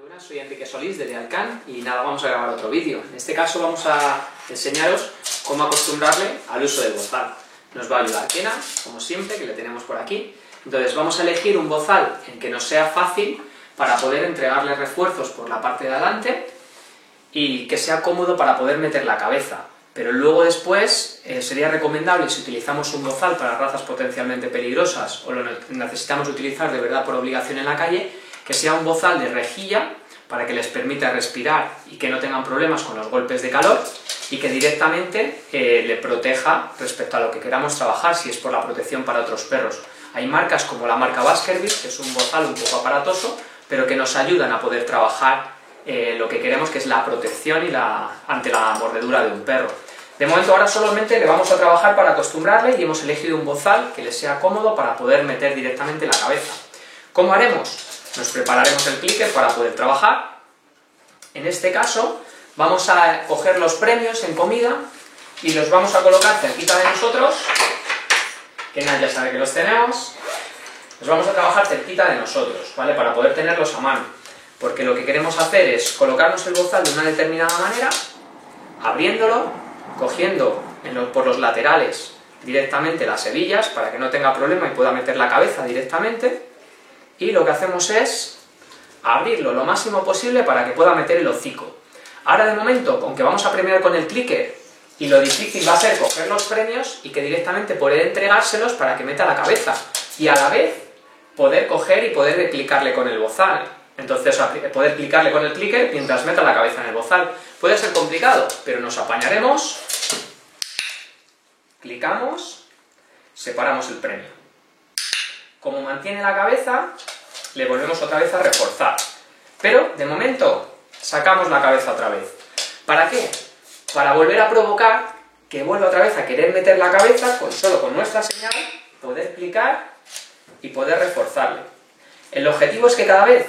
Buenas, soy Enrique Solís de Lealcan y nada, vamos a grabar otro vídeo. En este caso vamos a enseñaros cómo acostumbrarle al uso del bozal. Nos va a ayudar Kena, como siempre, que le tenemos por aquí. Entonces vamos a elegir un bozal en que nos sea fácil para poder entregarle refuerzos por la parte de adelante y que sea cómodo para poder meter la cabeza. Pero luego después sería recomendable, si utilizamos un bozal para razas potencialmente peligrosas o lo necesitamos utilizar de verdad por obligación en la calle, que sea un bozal de rejilla para que les permita respirar y que no tengan problemas con los golpes de calor y que directamente le proteja respecto a lo que queramos trabajar, si es por la protección para otros perros. Hay marcas como la marca Baskerville, que es un bozal un poco aparatoso, pero que nos ayudan a poder trabajar lo que queremos, que es la protección y ante la mordedura de un perro. De momento ahora solamente le vamos a trabajar para acostumbrarle y hemos elegido un bozal que le sea cómodo para poder meter directamente la cabeza. ¿Cómo haremos? Nos prepararemos el clicker para poder trabajar. En este caso vamos a coger los premios en comida y los vamos a colocar cerquita de nosotros. Kena ya sabe que los tenemos. Los vamos a trabajar cerquita de nosotros, ¿vale? Para poder tenerlos a mano. Porque lo que queremos hacer es colocarnos el bozal de una determinada manera, abriéndolo, cogiendo por los laterales directamente las hebillas para que no tenga problema y pueda meter la cabeza directamente. Y lo que hacemos es abrirlo lo máximo posible para que pueda meter el hocico. Ahora de momento, aunque vamos a premiar con el clicker, y lo difícil va a ser coger los premios y que directamente poder entregárselos para que meta la cabeza. Y a la vez poder coger y poder clicarle con el bozal. Entonces poder clicarle con el clicker mientras meta la cabeza en el bozal. Puede ser complicado, pero nos apañaremos. Clicamos, separamos el premio. Como mantiene la cabeza, le volvemos otra vez a reforzar. Pero, de momento, sacamos la cabeza otra vez. ¿Para qué? Para volver a provocar que vuelva otra vez a querer meter la cabeza, solo con nuestra señal, poder clicar y poder reforzarle. El objetivo es que cada vez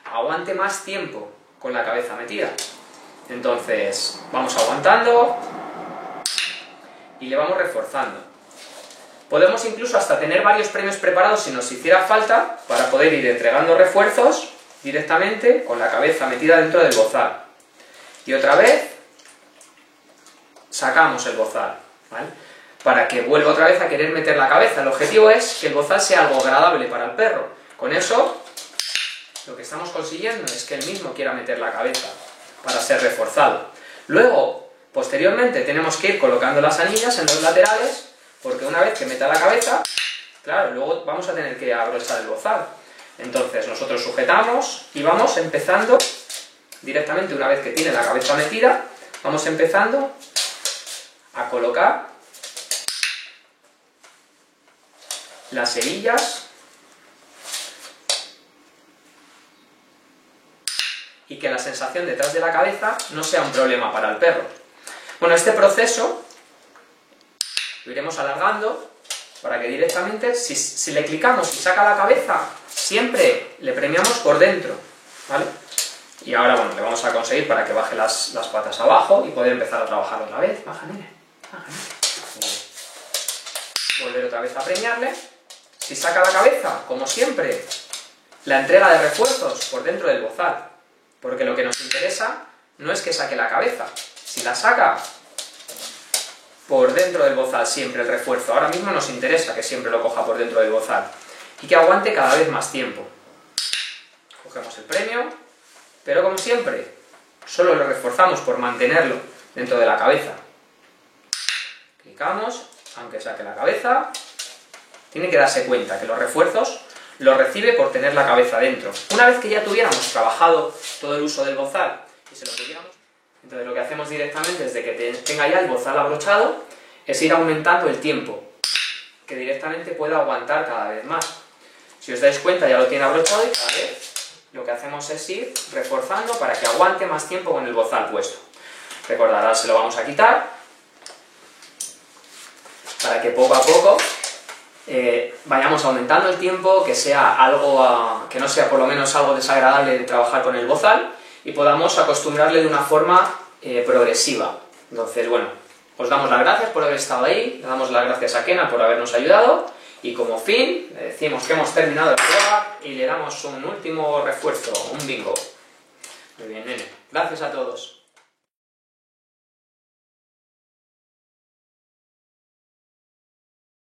aguante más tiempo con la cabeza metida. Entonces, vamos aguantando y le vamos reforzando. Podemos incluso hasta tener varios premios preparados si nos hiciera falta para poder ir entregando refuerzos directamente con la cabeza metida dentro del bozal. Y otra vez sacamos el bozal, ¿vale? Para que vuelva otra vez a querer meter la cabeza. El objetivo es que el bozal sea algo agradable para el perro. Con eso lo que estamos consiguiendo es que él mismo quiera meter la cabeza para ser reforzado. Luego, posteriormente, tenemos que ir colocando las anillas en los laterales, porque una vez que meta la cabeza, claro, luego vamos a tener que abrochar el bozal. Entonces nosotros sujetamos y vamos empezando directamente, una vez que tiene la cabeza metida, vamos empezando a colocar las hebillas y que la sensación detrás de la cabeza no sea un problema para el perro. Bueno, este proceso lo iremos alargando para que directamente, si le clicamos y saca la cabeza, siempre le premiamos por dentro, ¿vale? Y ahora, bueno, le vamos a conseguir para que baje las patas abajo y poder empezar a trabajar otra vez. Baja, nene. Baja, nene. Volver otra vez a premiarle. Si saca la cabeza, como siempre, la entrega de refuerzos por dentro del bozal. Porque lo que nos interesa no es que saque la cabeza. Si la saca por dentro del bozal siempre el refuerzo, ahora mismo nos interesa que siempre lo coja por dentro del bozal y que aguante cada vez más tiempo. Cogemos el premio, pero como siempre, solo lo reforzamos por mantenerlo dentro de la cabeza. Clicamos, aunque saque la cabeza. Tiene que darse cuenta que los refuerzos los recibe por tener la cabeza dentro. Una vez que ya tuviéramos trabajado todo el uso del bozal y se lo pudiéramos, entonces lo que hacemos directamente desde que tenga ya el bozal abrochado es ir aumentando el tiempo, que directamente pueda aguantar cada vez más. Si os dais cuenta ya lo tiene abrochado y cada vez lo que hacemos es ir reforzando para que aguante más tiempo con el bozal puesto. Recordad, ahora se lo vamos a quitar para que poco a poco vayamos aumentando el tiempo, que sea algo que no sea por lo menos algo desagradable de trabajar con el bozal y podamos acostumbrarle de una forma progresiva. Entonces, bueno, os damos las gracias por haber estado ahí, le damos las gracias a Kena por habernos ayudado Y como fin, le decimos que hemos terminado el prueba y le damos un último refuerzo, un bingo. Muy bien, nene. Gracias a todos.